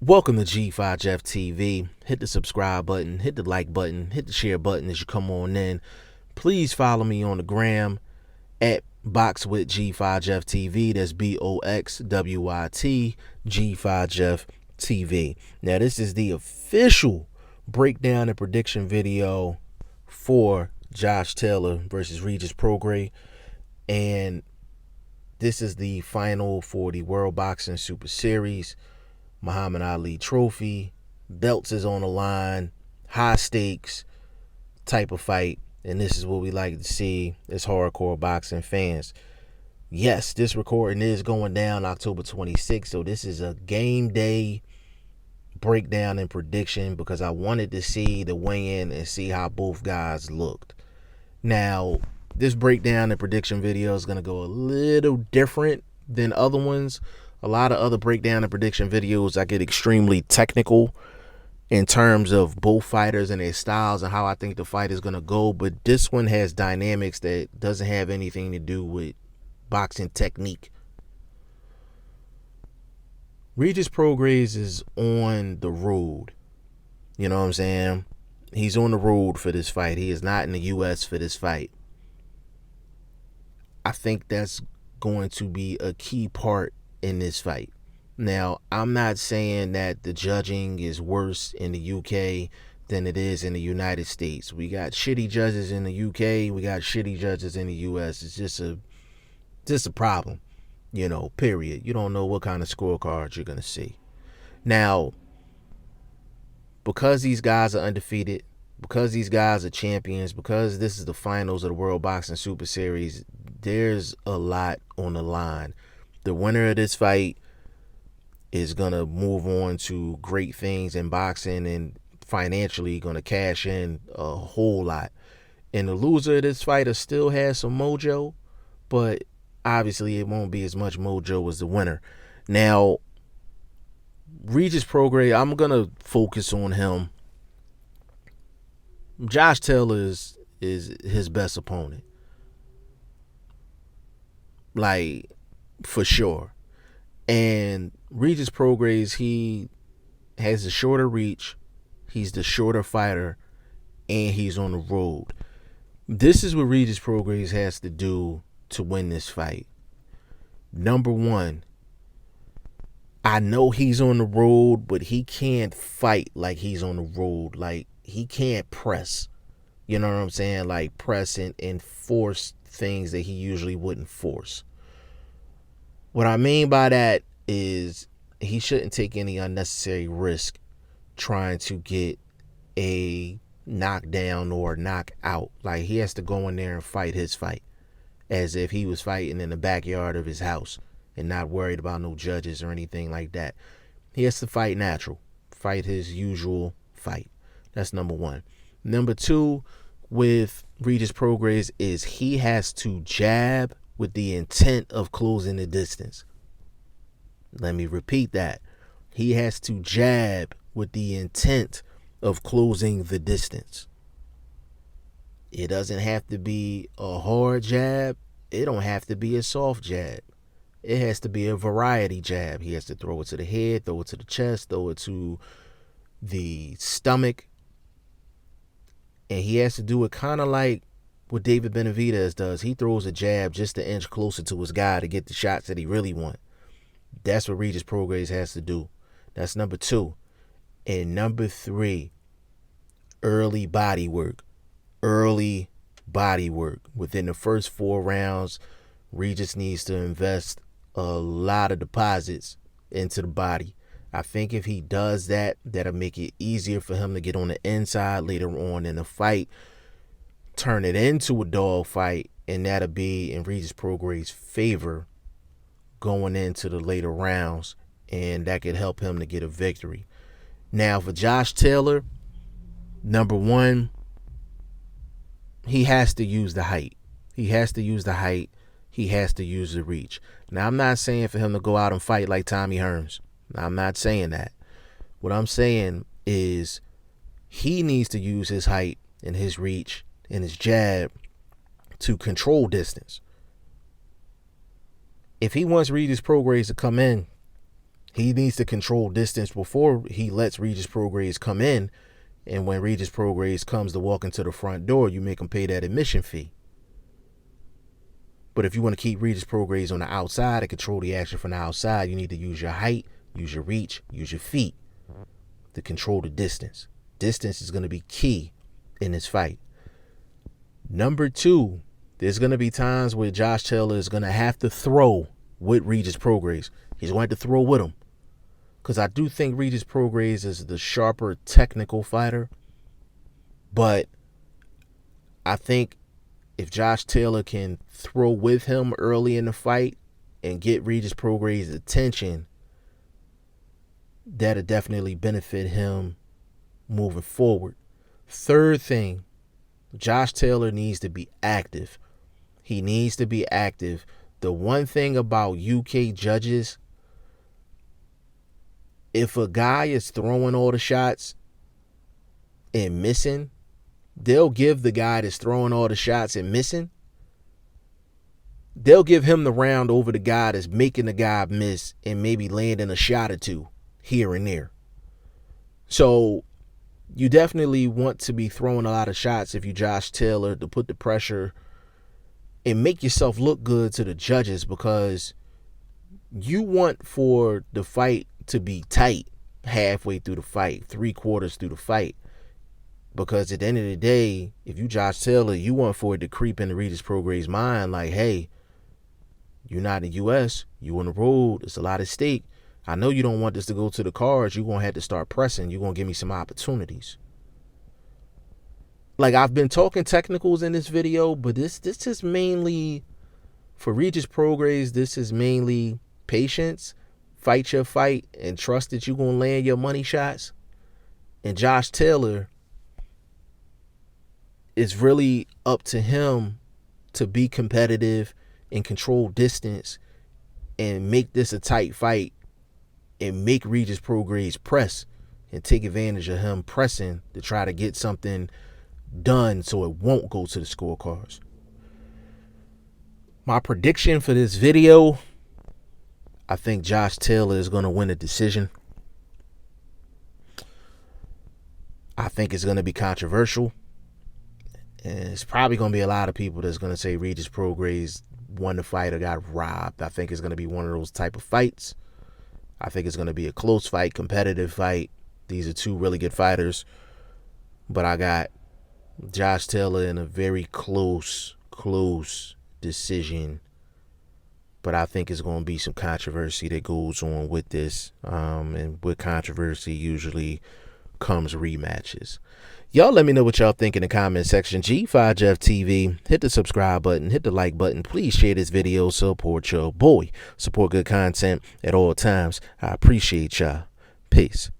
Welcome to G5 Jeff TV. Hit the subscribe button, hit the like button, hit the share button as you come on in. Please follow me on the gram at Box with G5 Jeff TV. That's BOXWIT G5 Jeff TV. Now, this is the official breakdown and prediction video for Josh Taylor versus Regis Prograis. And this is the final for the World Boxing Super Series. Muhammad Ali trophy, belts is on the line, high stakes type of fight, and this is what we like to see as hardcore boxing fans. Yes, this recording is going down October 26th, so this is a game day breakdown and prediction because I wanted to see the weigh-in and see how both guys looked. Now, this breakdown and prediction video is going to go a little different than other ones. A lot of other breakdown and prediction videos, I get extremely technical in terms of both fighters and their styles and how I think the fight is going to go. But this one has dynamics that doesn't have anything to do with boxing technique. Regis Prograis is on the road. You know what I'm saying? He's on the road for this fight. He is not in the U.S. for this fight. I think that's going to be a key part in this fight. Now, I'm not saying that the judging is worse in the UK than it is in the United States. We got shitty judges in the UK, we got shitty judges in the US. It's just a problem, period. You don't know what kind of scorecards you're going to see. Now, because these guys are undefeated, because these guys are champions, because this is the finals of the World Boxing Super Series, there's a lot on the line. The winner of this fight is going to move on to great things in boxing and financially going to cash in a whole lot. And the loser of this fight still has some mojo, but obviously it won't be as much mojo as the winner. Now, Regis Prograis, I'm going to focus on him. Josh Taylor is his best opponent. Like, for sure. And Regis Prograis, he has a shorter reach, he's the shorter fighter, and he's on the road. This is what Regis Prograis has to do to win this fight. Number one, I know he's on the road, but he can't fight like he's on the road. Like, he can't press. You know what I'm saying? Like, press and force things that he usually wouldn't force. What I mean by that is he shouldn't take any unnecessary risk trying to get a knockdown or a knockout. Like, he has to go in there and fight his fight as if he was fighting in the backyard of his house and not worried about no judges or anything like that. He has to fight natural, fight his usual fight. That's number one. Number two with Regis Prograis is he has to jab with the intent of closing the distance. Let me repeat that. He has to jab with the intent of closing the distance. It doesn't have to be a hard jab. It don't have to be a soft jab. It has to be a variety jab. He has to throw it to the head, throw it to the chest, throw it to the stomach. And he has to do it kind of like what David Benavidez does. He throws a jab just an inch closer to his guy to get the shots that he really wants. That's what Regis Prograis has to do. That's number two. And number three, early body work. Early body work. Within the first 4 rounds, Regis needs to invest a lot of deposits into the body. I think if he does that, that'll make it easier for him to get on the inside later on in the fight, turn it into a dog fight, and that'll be in Regis Prograis' favor going into the later rounds, and that could help him to get a victory. Now, for Josh Taylor, number one, he has to use the height. He has to use the height. He has to use the reach. Now, I'm not saying for him to go out and fight like Tommy Hearns. I'm not saying that. What I'm saying is he needs to use his height and his reach and his jab to control distance. If he wants Regis Prograis to come in, He needs to control distance before he lets Regis Prograis come in. And when Regis Prograis comes to walk into the front door, you make him pay that admission fee. But if you want to keep Regis Prograis on the outside and control the action from the outside, you need to use your height, use your reach, use your feet to control the distance. Distance is going to be key in this fight. Number 2, there's going to be times where Josh Taylor is going to have to throw with Regis Prograis. He's going to have to throw with him. Because I do think Regis Prograis is the sharper technical fighter. But I think if Josh Taylor can throw with him early in the fight and get Regis Prograis' attention, that'll definitely benefit him moving forward. Third thing, Josh Taylor needs to be active. He needs to be active. The one thing about UK judges, if a guy is throwing all the shots and missing, they'll give the guy that's throwing all the shots and missing, they'll give him the round over the guy that's making the guy miss and maybe landing a shot or two here and there. So you definitely want to be throwing a lot of shots if you Josh Taylor, to put the pressure and make yourself look good to the judges, because you want for the fight to be tight halfway through the fight, 3/4 through the fight. Because at the end of the day, if you Josh Taylor, you want for it to creep into Regis Prograis' mind like, hey, you're not in the U.S., you on the road, it's a lot at stake. I know you don't want this to go to the cards. You're going to have to start pressing. You're going to give me some opportunities. Like, I've been talking technicals in this video, but this is mainly, for Regis Prograis, this is mainly patience, fight your fight, and trust that you're going to land your money shots. And Josh Taylor, it's really up to him to be competitive and control distance and make this a tight fight and make Regis Prograis press and take advantage of him pressing to try to get something done so it won't go to the scorecards. My prediction for this video, I think Josh Taylor is going to win a decision. I think it's going to be controversial. And it's probably going to be a lot of people that's going to say Regis Prograis won the fight or got robbed. I think it's going to be one of those type of fights. I think it's going to be a close fight, competitive fight. These are two really good fighters. But I got Josh Taylor in a very close decision. But I think it's going to be some controversy that goes on with this. And with controversy usually comes rematches. Y'all let me know what y'all think in the comment section. G5Jeff TV, hit the subscribe button, hit the like button. Please share this video, support your boy. Support good content at all times. I appreciate y'all. Peace.